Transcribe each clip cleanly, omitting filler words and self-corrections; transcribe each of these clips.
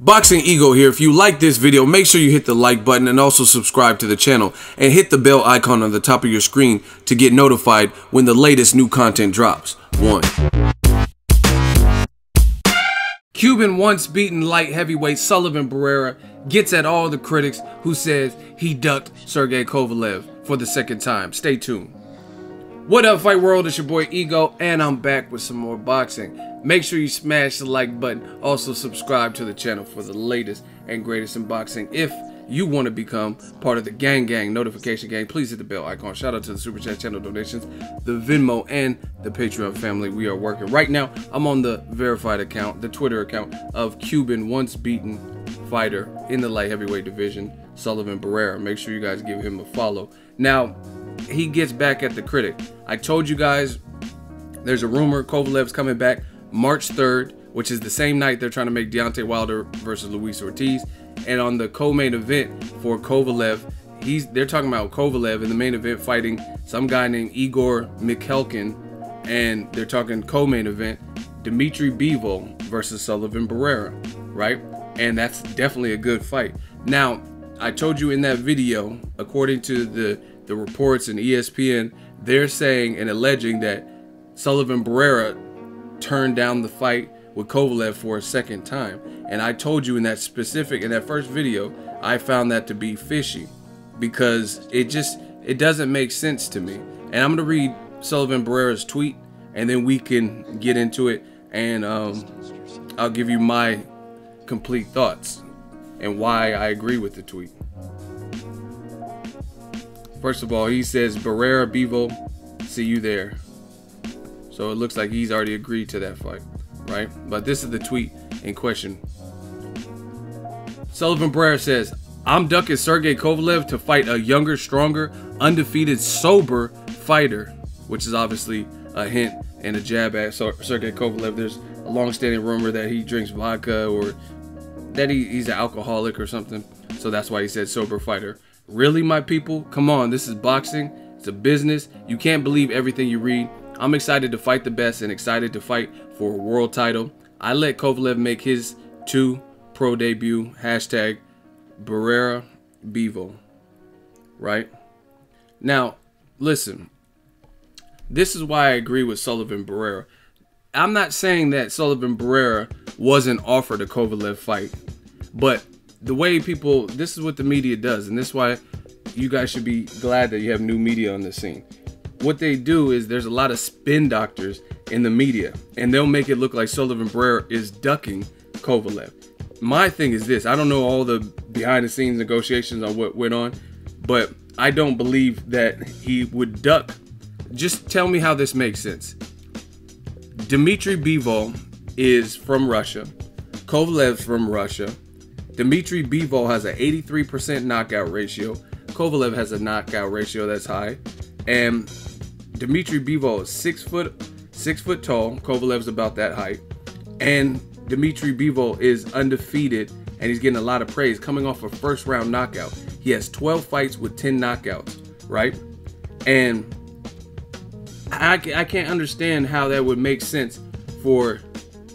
Boxing Ego here. If you like this video, make sure you hit the like button and also subscribe to the channel and hit the bell icon on the top of your screen to get notified when the latest new content drops. 1. Cuban once beaten light heavyweight Sullivan Barrera gets at all the critics who says he ducked Sergey Kovalev for the second time. Stay tuned. What up, Fight World? It's your boy Ego, and I'm back with some more boxing. Make sure you smash the like button. Also subscribe to the channel for the latest and greatest in boxing. If you want to become part of the gang notification gang, please hit the bell icon. Shout out to the super chat channel donations, the Venmo, and the Patreon family. We are working right now. I'm on the verified account, the Twitter account of Cuban once beaten fighter in the light heavyweight division, Sullivan Barrera. Make sure you guys give him a follow. Now, he gets back at the critic. I told you guys there's a rumor Kovalev's coming back March 3rd, which is the same night they're trying to make Deontay Wilder versus Luis Ortiz. And on the co-main event for Kovalev, they're talking about Kovalev in the main event fighting some guy named Igor Mikhalkin, and they're talking co-main event Dmitry Bivol versus Sullivan Barrera, right? And that's definitely a good fight. Now, I told you in that video, according to the reports in ESPN, they're saying and alleging that Sullivan Barrera turned down the fight with Kovalev for a second time. And I told you in that first video, I found that to be fishy because it doesn't make sense to me. And I'm gonna read Sullivan Barrera's tweet and then we can get into it, and I'll give you my complete thoughts and why I agree with the tweet. First of all, he says, Barrera, Bivol, see you there. So it looks like he's already agreed to that fight, right? But this is the tweet in question. Sullivan Barrera says, I'm ducking Sergey Kovalev to fight a younger, stronger, undefeated, sober fighter, which is obviously a hint and a jab at Sergey Kovalev. There's a long-standing rumor that he drinks vodka or that he's an alcoholic or something. So that's why he said sober fighter. Really, my people? Come on, this is boxing. It's a business. You can't believe everything you read. I'm excited to fight the best and excited to fight for a world title. I let Kovalev make his 2 pro debut. Hashtag Barrera Bivol. Right? Now, listen. This is why I agree with Sullivan Barrera. I'm not saying that Sullivan Barrera wasn't offered a Kovalev fight, but the way people, this is what the media does, and this is why you guys should be glad that you have new media on the scene. What they do is there's a lot of spin doctors in the media, and they'll make it look like Sullivan Barrera is ducking Kovalev. My thing is this: I don't know all the behind the scenes negotiations on what went on, but I don't believe that he would duck. Just tell me how this makes sense. Dmitry Bivol is from Russia. Kovalev's from Russia. Dmitry Bivol has an 83% knockout ratio. Kovalev has a knockout ratio that's high. And Dmitry Bivol is 6 foot tall. Kovalev's about that height. And Dmitry Bivol is undefeated, and he's getting a lot of praise coming off a first round knockout. He has 12 fights with 10 knockouts, right? And I can't understand how that would make sense for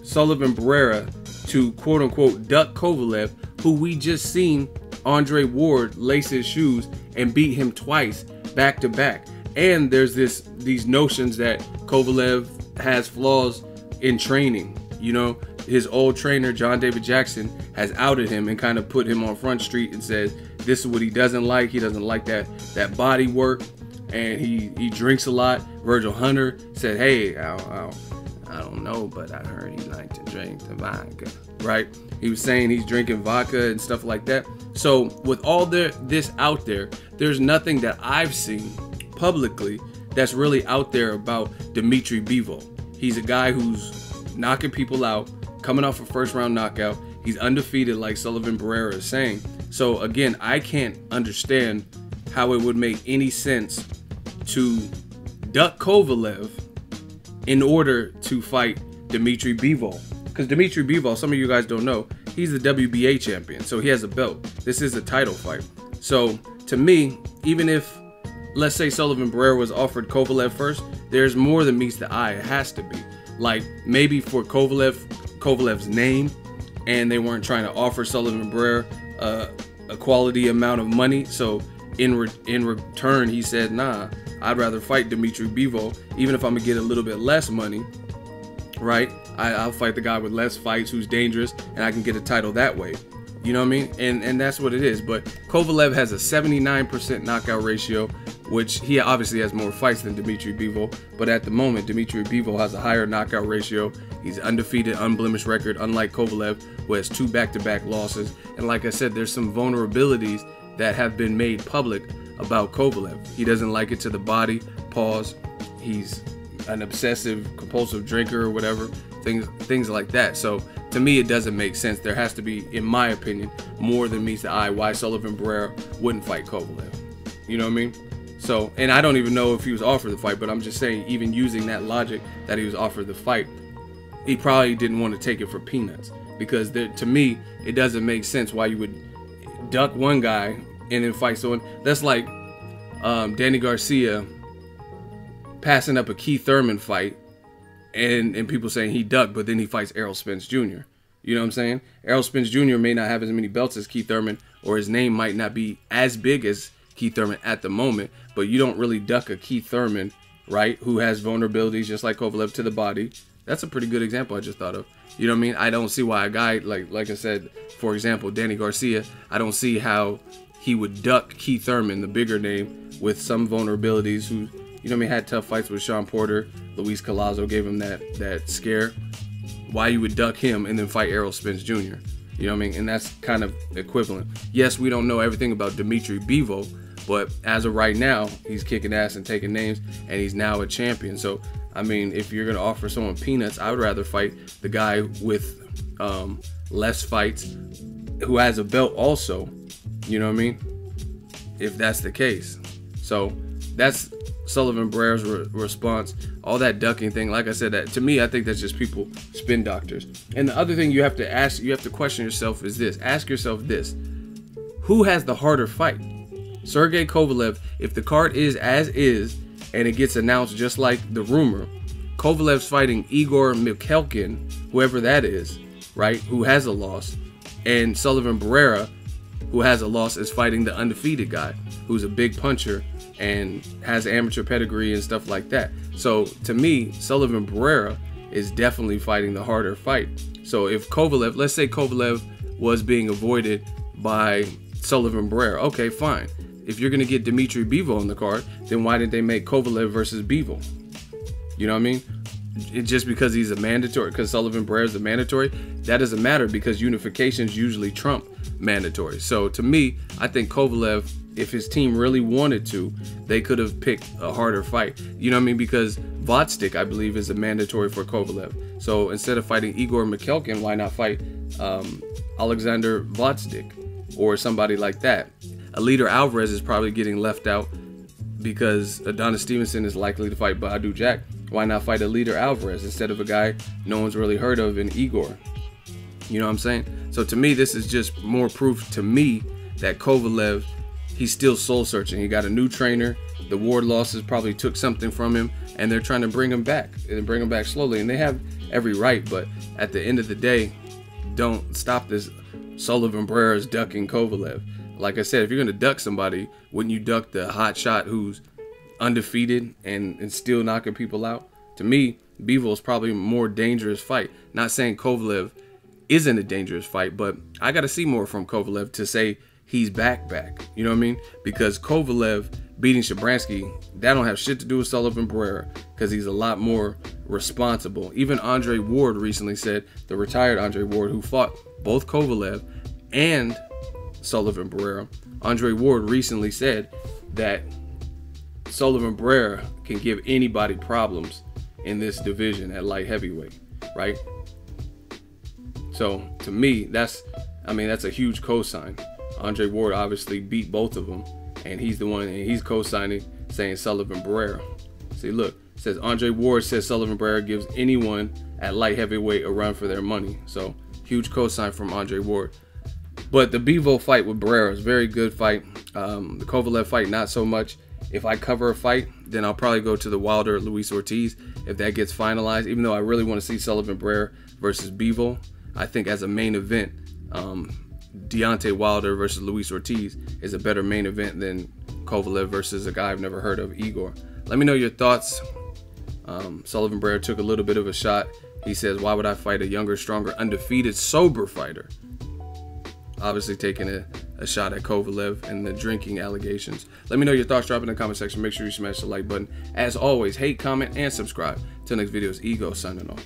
Sullivan Barrera to quote unquote duck Kovalev, who we just seen Andre Ward lace his shoes and beat him twice back to back. And there's these notions that Kovalev has flaws in training. You know, his old trainer John David Jackson has outed him and kind of put him on Front Street and says this is what he doesn't like. He doesn't like that body work, and he drinks a lot. Virgil Hunter said, hey, I don't know, but I heard he liked to drink the vodka, right? He was saying he's drinking vodka and stuff like that. So with all this out there, there's nothing that I've seen publicly that's really out there about Dmitry Bivol. He's a guy who's knocking people out, coming off a first round knockout. He's undefeated, like Sullivan Barrera is saying. So again, I can't understand how it would make any sense to duck Kovalev in order to fight Dmitry Bivol. Because Dmitry Bivol, some of you guys don't know, he's the WBA champion, so he has a belt. This is a title fight. So to me, even if, let's say Sullivan Barrera was offered Kovalev first, there's more than meets the eye. It has to be. Like maybe for Kovalev's name, and they weren't trying to offer Sullivan Barrera a quality amount of money. So in return, he said, nah, I'd rather fight Dimitri Bivol, even if I'm gonna get a little bit less money, right? I'll fight the guy with less fights who's dangerous, and I can get a title that way. You know what I mean? And that's what it is. But Kovalev has a 79% knockout ratio, which he obviously has more fights than Dimitri Bivol. But at the moment, Dimitri Bivol has a higher knockout ratio. He's undefeated, unblemished record, unlike Kovalev, who has 2 back-to-back losses. And like I said, there's some vulnerabilities that have been made public about Kovalev. He doesn't like it to the body. Pause. He's an obsessive, compulsive drinker or whatever. Things like that. So to me, it doesn't make sense. There has to be, in my opinion, more than meets the eye why Sullivan Barrera wouldn't fight Kovalev. You know what I mean? So, and I don't even know if he was offered the fight, but I'm just saying, even using that logic that he was offered the fight, he probably didn't want to take it for peanuts, because to me, it doesn't make sense why you would duck one guy and then fight someone. That's like Danny Garcia passing up a Keith Thurman fight, and people saying he ducked, but then he fights Errol Spence Jr. You know what I'm saying? Errol Spence Jr. may not have as many belts as Keith Thurman, or his name might not be as big as Keith Thurman at the moment, but you don't really duck a Keith Thurman, right, who has vulnerabilities just like Kovalev to the body. That's a pretty good example I just thought of. You know what I mean? I don't see why a guy, like I said, for example, Danny Garcia, I don't see how he would duck Keith Thurman, the bigger name, with some vulnerabilities, who, you know what I mean, had tough fights with Sean Porter. Luis Collazo gave him that scare. Why you would duck him and then fight Errol Spence Jr.? You know what I mean? And that's kind of equivalent. Yes, we don't know everything about Dimitri Bivol, but as of right now, he's kicking ass and taking names, and he's now a champion. So, I mean, if you're going to offer someone peanuts, I would rather fight the guy with less fights, who has a belt also. You know what I mean? If that's the case. So, that's Sullivan Barrera's response. All that ducking thing, like I said, that to me, I think that's just people spin doctors. And the other thing you have to question yourself is this. Ask yourself this: who has the harder fight? Sergey Kovalev, if the card is as is and it gets announced just like the rumor, Kovalev's fighting Igor Mikhelkin, whoever that is, right, who has a loss, and Sullivan Barrera, who has a loss, is fighting the undefeated guy, who's a big puncher and has amateur pedigree and stuff like that. So to me, Sullivan Barrera is definitely fighting the harder fight. So if Kovalev, let's say Kovalev was being avoided by Sullivan Barrera, okay, fine. If you're going to get Dimitri Bivol on the card, then why didn't they make Kovalev versus Bivol? You know what I mean? Just because he's a mandatory, because Sullivan Barrera is a mandatory, that doesn't matter, because unifications usually trump mandatory. So to me, I think Kovalev, if his team really wanted to, they could have picked a harder fight. You know what I mean? Because Vodstik, I believe, is a mandatory for Kovalev. So instead of fighting Igor Mikhelkin, why not fight Alexander Vodstik or somebody like that? Alida Alvarez is probably getting left out because Adonis Stevenson is likely to fight Badu Jack. Why not fight Alida Alvarez instead of a guy no one's really heard of in Igor? You know what I'm saying? So to me, this is just more proof to me that Kovalev, he's still soul searching. He got a new trainer. The Ward losses probably took something from him, and they're trying to bring him back and bring him back slowly. And they have every right, but at the end of the day, don't stop this Sullivan Barrera's ducking Kovalev. Like I said, if you're going to duck somebody, wouldn't you duck the hot shot who's undefeated and still knocking people out? To me, Bivol is probably a more dangerous fight. Not saying Kovalev isn't a dangerous fight, but I got to see more from Kovalev to say he's back. You know what I mean? Because Kovalev beating Shabransky, that don't have shit to do with Sullivan Barrera, because he's a lot more responsible. Even Andre Ward recently said, the retired Andre Ward, who fought both Kovalev and Sullivan Barrera, Andre Ward recently said that Sullivan Barrera can give anybody problems in this division at light heavyweight, right? So to me, that's a huge cosign. Andre Ward obviously beat both of them, and he's the one, and he's co-signing, saying Sullivan Barrera. See, look, it says Andre Ward says Sullivan Barrera gives anyone at light heavyweight a run for their money. So huge cosign from Andre Ward. But the Bivol fight with Barrera is a very good fight. The Kovalev fight, not so much. If I cover a fight, then I'll probably go to the Wilder Luis Ortiz if that gets finalized. Even though I really want to see Sullivan Barrera versus Bivol, I think as a main event, Deontay Wilder versus Luis Ortiz is a better main event than Kovalev versus a guy I've never heard of, Igor. Let me know your thoughts. Sullivan Barrera took a little bit of a shot. He says, why would I fight a younger, stronger, undefeated, sober fighter? Obviously taking a shot at Kovalev and the drinking allegations. Let me know your thoughts. Drop it in the comment section. Make sure you smash the like button. As always, hate, comment, and subscribe. Till next video, it's Ego signing off.